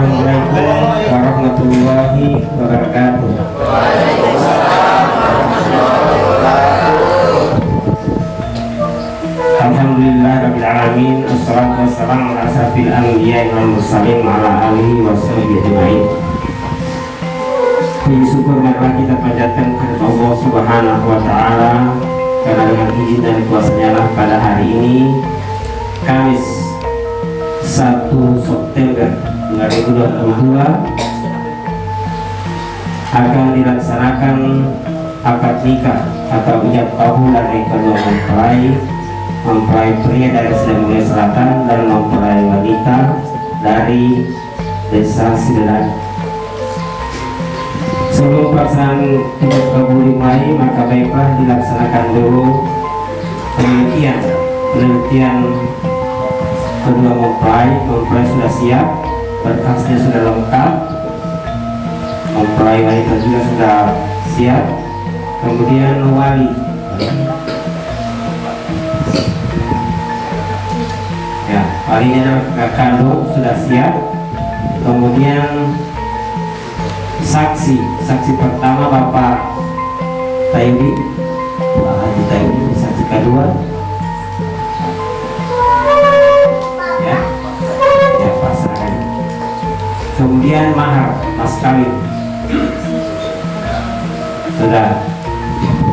Assalamualaikum warahmatullahi wabarakatuh. Alhamdulillah rabbil alamin, wassalatu wassalamu ala asyrafil anbiya'i wal mursalin wa ala alihi washabihi ajmain. Puji syukur marilah kita panjatkan kepada Allah Subhanahu wa taala karena dengan izin dan kuasa-Nya lah pada hari ini Kamis 1 September 2022 akan dilaksanakan akad nikah atau ijab kabul dari kedua mempelai pria dari Sidamulya Selatan dan mempelai wanita dari Desa Sidelan. Sebelum pelaksanaan ijab kabul dimulai, maka baiklah dilaksanakan dulu penelitian kedua mempelai sudah siap, berkasnya sudah lengkap, mempelai wanita juga sudah siap, kemudian wali ya, walinya kado sudah siap, kemudian saksi pertama Bapak Tayudi, Pak Haji Tayudi, saksi kedua pasangan, kemudian mahar mas kawin sudah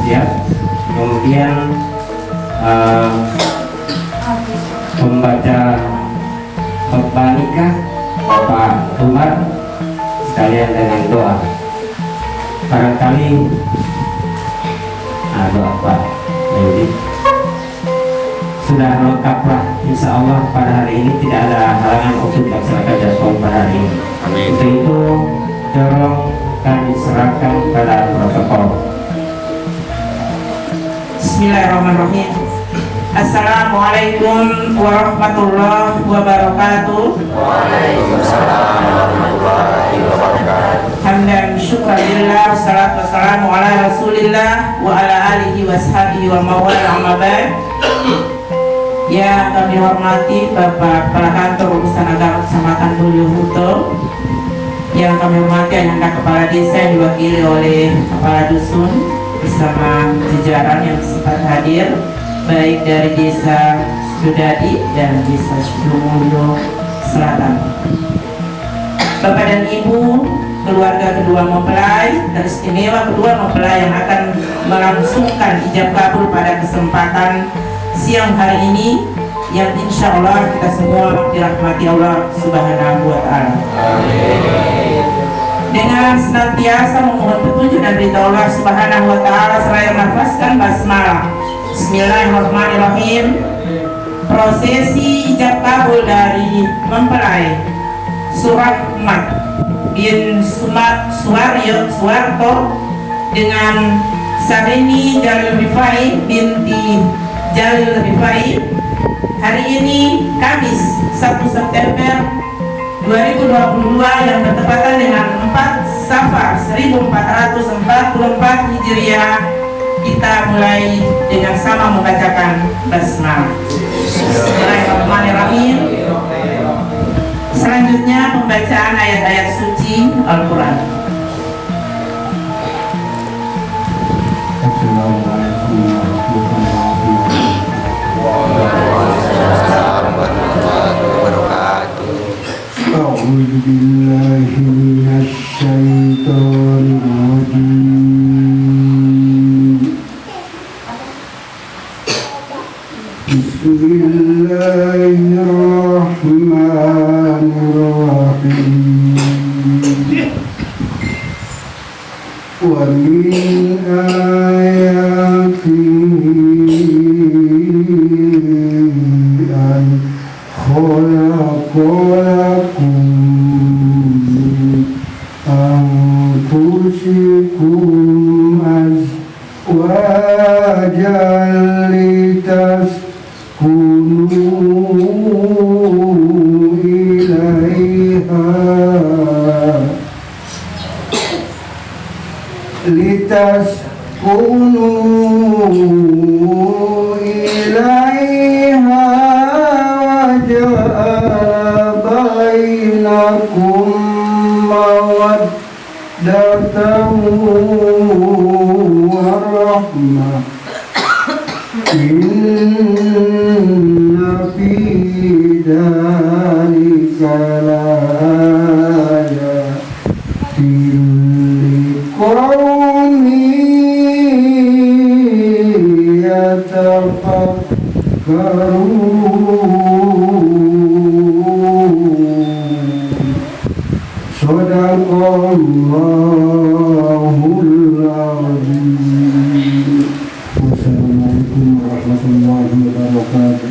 siap, kemudian pembaca khotbah nikah Bapak Umar sekalian dengan doa. Barangkali doa Pak Tayudi sudah lengkaplah, insya Allah pada hari ini tidak ada halangan untuk dilaksanakan jadwal pada hari ini. Amin. Untuk itu tolong kami serahkan pada protokol. Bismillahirrahmanirrahim. Assalamualaikum warahmatullahi wabarakatuh. Waalaikumsalam warahmatullahi wabarakatuh. Hamdan syukurillah, salatu wassalamu ala rasulillah wa ala alihi washabihi wa mawala amma ba'd. Yang kami hormati Bapak Kepala Kantor Urusan Agama Kecamatan Mulyohuto, yang kami hormati Ayahanda Kepala Desa yang diwakili oleh Kepala Dusun bersama jajaran yang sempat hadir, baik dari Desa Sudadi dan Desa Sudumulyo Selatan. Bapak dan Ibu, keluarga kedua mempelai, dan istimewa kedua mempelai yang akan melangsungkan ijab kabul pada kesempatan siang hari ini, yang insya Allah kita semua dirahmati Allah Subhanahu wa Ta'ala. Dengan senantiasa memohon petunjuk dan berita Allah Subhanahu wa Ta'ala seraya menafaskan basmalah. Bismillahirrahmanirrahim. Prosesi ijab kabul dari mempelai Surahmat bin Suwarto dengan Sarini Jalil Rifai binti Jalil Rifai hari ini Kamis 1 September 2022 yang bertepatan dengan 4 Safar 1444 Hijriah. Kita mulai dengan sama membacakan basmalah. Bismillahirrahmanirrahim. Selanjutnya pembacaan ayat-ayat suci Al-Quran. Assalamualaikum warahmatullahi wabarakatuh. A'udzu billahi minasy syaithanir rajim. Bismillahirrahmanirrahim. Wa min ayatihi an khalaqalakum min anfusikum azwajan litaskunu ilaiha wa ja'ala bainakum mawaddatan warahmah. Inna fi dzalika laayatin liqaumin yatafakkarun. Shadaqallahul azim. Wassalamualaikum warahmatullahi wabarakatuh.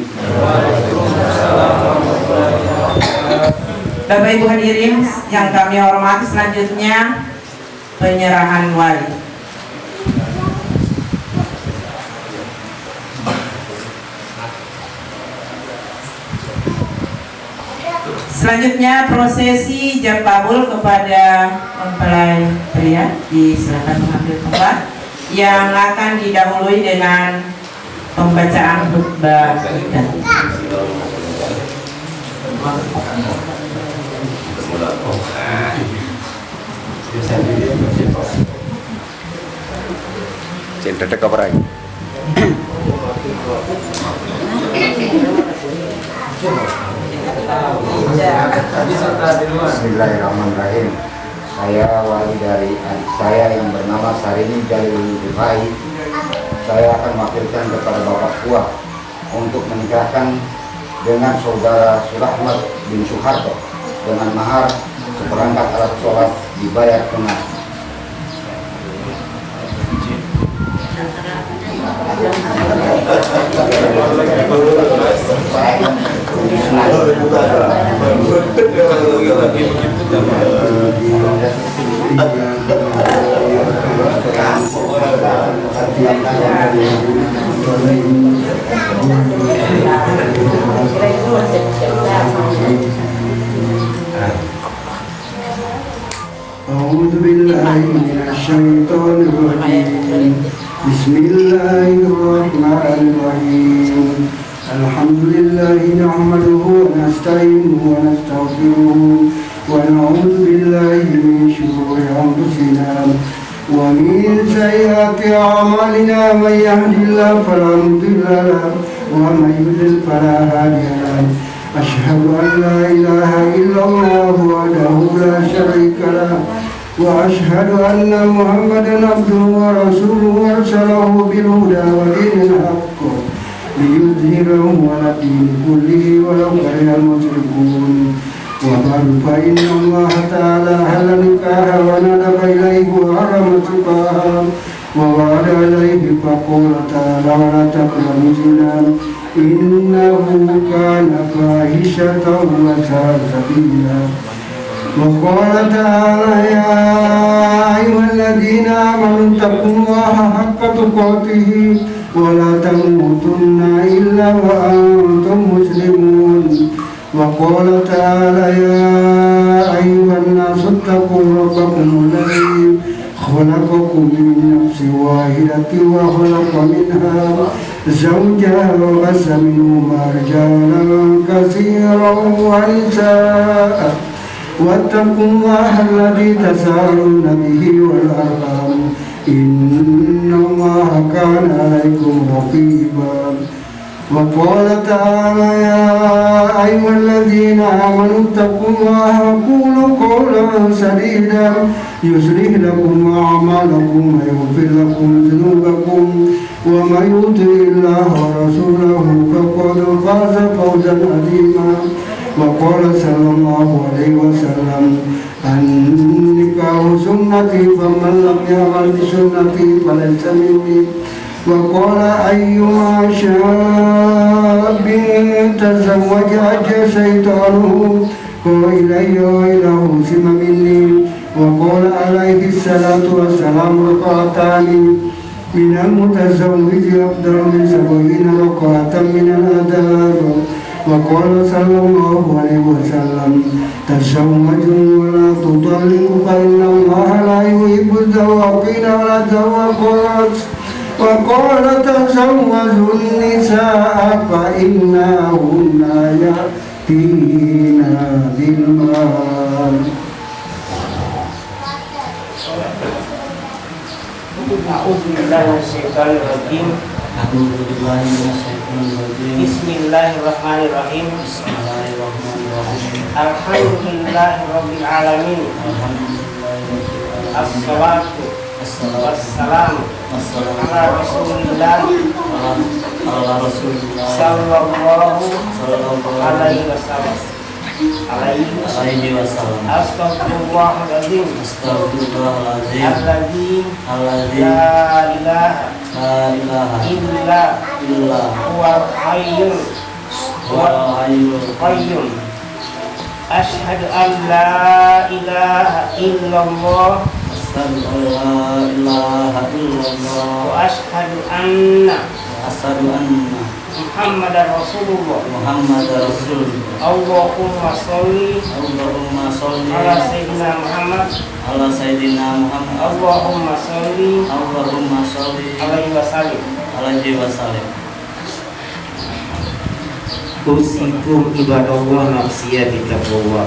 Bapak Ibu hadirin yang kami hormati, selanjutnya penyerahan wali. Selanjutnya prosesi japabul kepada mempelai pria. Silakan mengambil tempat, yang akan didahului dengan pembacaan khutbah kita. Centro de Cabrai. Bismillahirrahmanirrahim. Saya wali dari adik saya yang bernama Sarini Jalil Rifai. Saya akan mewakilkan kepada Bapak Kuah untuk menikahkan dengan saudara Surahmat bin Soeharto dengan mahar seperangkat alat sholat dibayar tunai. Bismillahirrahmanirrahim. Alhamdulillahi nahmaduhu wa nasta'inuhu wa nastaghfiruh wa na'udzu billahi min shururi anfusina wa min sayyiati a'malina. May yahdihillahu fala mudilla lahu wa may yudlil fala hadiya lahu. Asyhadu an la ilaha illallah wahdahu la syarika lahu wa asyhadu anna Muhammadan abduhu wa rasuluhu arsalahu bil huda wa dinil haqq liyudhhirahu 'ala dini kullihi walau karihal musyrikun. Wa ba'du fa inna Allah ta'ala halal nikaha wa nadaba ilayhi wa harama sifaha wa wa'ada ilayhi faqala ta'ala wa la taqrabu zina innahu kana fahishatan wa sa'a sabila. Wa qala ta'ala ya ayyuhalladzina amanu taqullaha haqqa tuqatih wa la tamutunna illa wa antum muslimun. Wa qala ta'ala ya ayyuhan nasu taqu rabbakum alladzi khalaqakum min nafsin wahidatin wa khalaqa minha zawjaha wa bassa minhuma rijalan katsiran wa nisaa'a. Wattaqullaha alladzi tasaaluna bihi wal arham innallaha kana 'alaykum raqiba. Wa qala ta'ala ya ayyuhalladzina amanu taqullaha wa qulu qawlan sadida yuslih lakum a'malakum wa yaghfir lakum dhunubakum wa may yuti'illaha wa rasulahu faqad faza fawzan 'azima. Wa qala sallallahu alaihi wasallam an-nikahu sunnati faman lam ya'mal bi sunnati falaysa minni. Wa qala ayyuma syabin tazawwaja syaitanuhu fa ilayya wa ilahu sima minni. Wa qala alaihi salatu wassalamu raka'atani minal mutazawwiji afdalu min sab'ina raka'atan minal adab. Wa qala sallallahu alaihi wasallam tazawwaju wa la tudalliqu fa inna Allaha la yuhibbu dzawwaqina wa la dzawwaqat. Wa qala tazawwaju an-nisaa fa innahunna yatina bil mal. A'udzubillahiminasyaitonirrajim. Bismillahirrahmanirrahim. Alhamdulillahirabbil alamin. Assalatu wassalamu ala Rasulillah sallallahu alaihi wasallam. Astaghfirullahaladzim. Alladzi la ilaha illa huwal hayyul qayyum. Asyhadu an la ilaha illallah wa asyhadu anna Muhammadar Rasulullah. Allahumma sholli ala sayyidina Muhammad. Allahumma sholli alaihi wasallam. Usikum ibadallah nafsiyya bitaqwallah.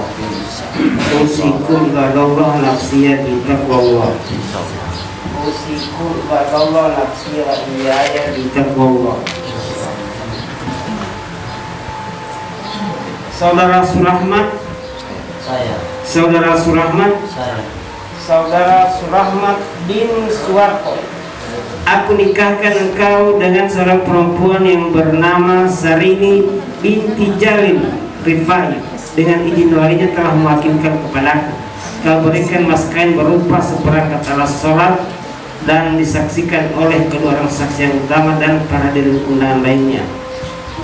Usikum ibadallah nafsiyya bitaqwallah. Usikum ibadallah nafsiyya bitaqwallah. Saudara Surahmat, saya. Saudara Surahmat, saya. Saudara Surahmat bin Suwarko, aku nikahkan engkau dengan seorang perempuan yang bernama Sarini binti Jalil Rifai. Dengan izin walinya telah mewakilkan kepadaku. Kau berikan mas kain berupa seperangkat alat sholat dan disaksikan oleh kedua orang saksi yang utama dan para diri undangan lainnya.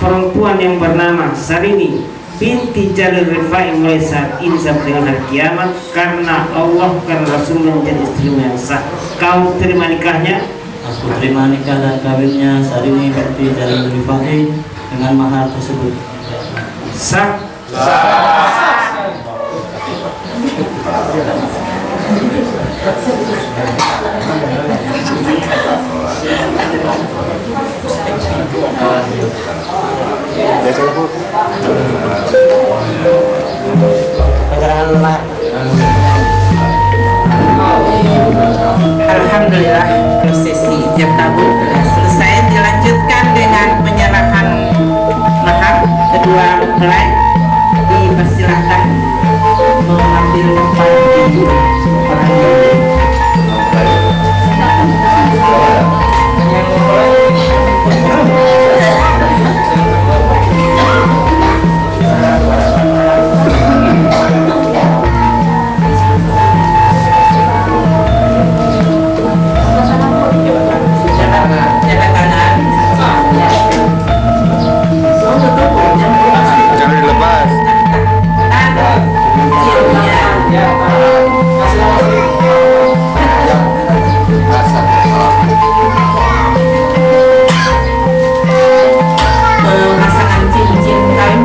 Perempuan yang bernama Sarini binti Jalil Rifai mulai saat ini sampai dengan hari kiamat karena Allah, karena Rasul menjadi istrimu yang sah. Kau terima nikahnya? Aku terima nikah dan kawinnya Sarini binti Jalil Rifai dengan mahar tersebut. Sah. Alhamdulillah, prosesi ijab kabul telah selesai. Dilanjutkan dengan penyerahan mahar. Kedua mempelai dipersilahkan mengambil tempat di jangan dilepas. pemasangan cincin kawin.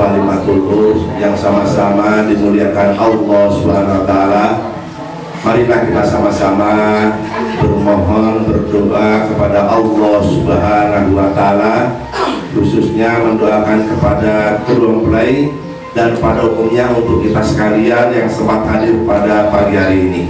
kalimatul husn yang sama-sama dimuliakan Allah Subhanahu wa taala. Marilah kita sama-sama bermohon, berdoa kepada Allah Subhanahu wa taala, khususnya mendoakan kepada kedua mempelai dan pada umumnya untuk kita sekalian yang sempat hadir pada pagi hari ini.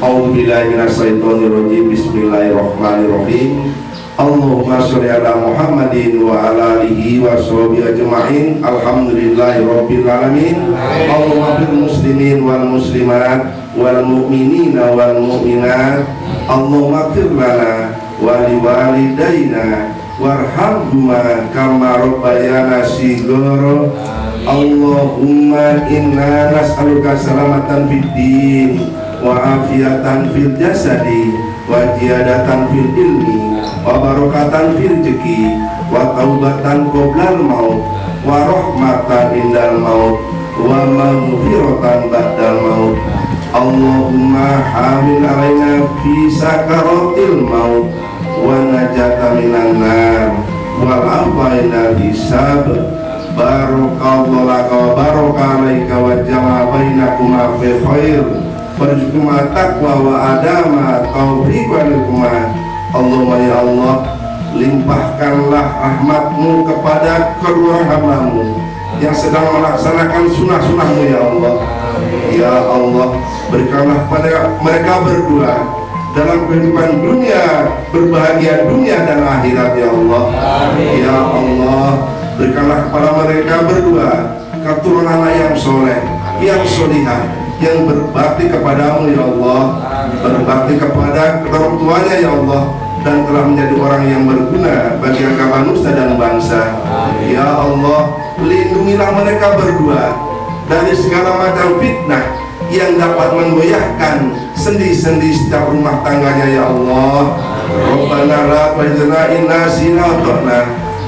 A'udzubillahi minasyaitonirrajim. Bismillahirrahmanirrahim. Allahumma sholli ala Muhammadin wa ala alihi wa sahbihi ajma'in. Alhamdulillahi rabbil alamin. Allahumma fil muslimin wal muslimat wal mu'minina wal mu'minat. Allahumma ighfir lana wa liwalidayna warhamhuma kama rabbayana shighara. Allahumma inna nas'aluka salamatan fid din wa afiyatan fil jasadi wa ziyadatan fil ilmi wa barakatan fil rizqi wa taubatan qoblal maut wa rahmatan indal maut wa maghfiratan ba'dal maut. Allahumma hamil alaina fi sakaratil maut wa najata minan nar wal afaina hisab. Barakallahu laka wa baraka alaika wa jama'a bainakuma fi khair warzuqna taqwa wa adama taufiq walikuma. Allahumma ya Allah, limpahkanlah rahmatmu kepada kedua hambamu yang sedang melaksanakan sunnah-sunnahmu ya Allah. Ya Allah, berikanlah pada mereka berdua dalam kehidupan dunia, berbahagia dunia dan akhirat ya Allah. Ya Allah, berikanlah kepada mereka berdua keturunan yang soleh, yang solihah, yang berbakti kepadamu ya Allah, berbakti kepada orang tuanya ya Allah, dan telah menjadi orang yang berguna bagi agama nusa dan bangsa. Ya Allah, lindungilah mereka berdua dari segala macam fitnah yang dapat menggoyahkan sendi-sendi setiap rumah tangganya ya Allah. Rabbana la tu'akhidhna in nasina wa akhtana.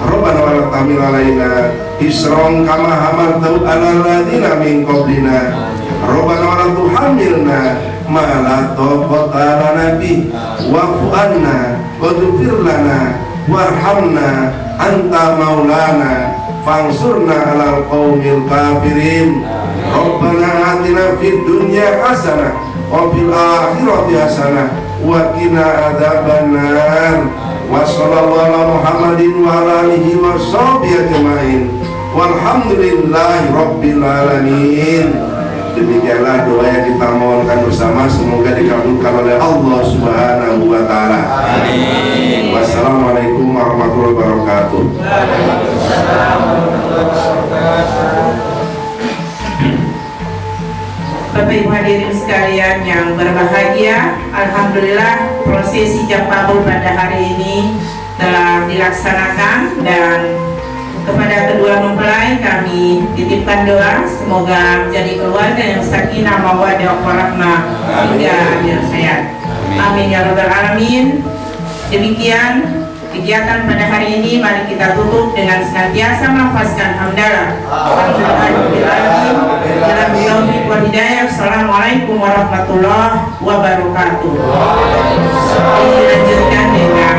Rabbana wa la tahmil alaina isran kama hamaltahu ala alladziina min qablina. Rabbana wa la tuhammilna ma la taqata lana bih wa'fu anna waghfir lana warhamna anta maulana fansurna 'alal qaumil kafirin. Rabbana atina fid dunya hasanah wa fil akhirati hasanah wa qina adzabannar. Wa sallallahu ala Muhammadin wa ala alihi wa sahbihi ajma'in. Walhamdulillahi rabbil alamin. Demikianlah doa yang kita mohonkan bersama, semoga dikabulkan oleh Allah Subhanahu wa taala. Amin. Wassalamualaikum warahmatullahi wabarakatuh. Bapak Ibu hadirin sekalian yang berbahagia, alhamdulillah prosesi Japabul pada hari ini telah dilaksanakan, dan kepada kedua mempelai kami titipkan doa semoga menjadi keluarga yang sakinah mawaddah warahmah hingga akhir hayat. Amin ya rabbal alamin. Demikian kegiatan pada hari ini, mari kita tutup dengan senantiasa melafazkan hamdalah. Alhamdulillahirabbil alamin. Taufiq wal hidayah. Assalamualaikum warahmatullahi wabarakatuh. Dilanjutkan dengan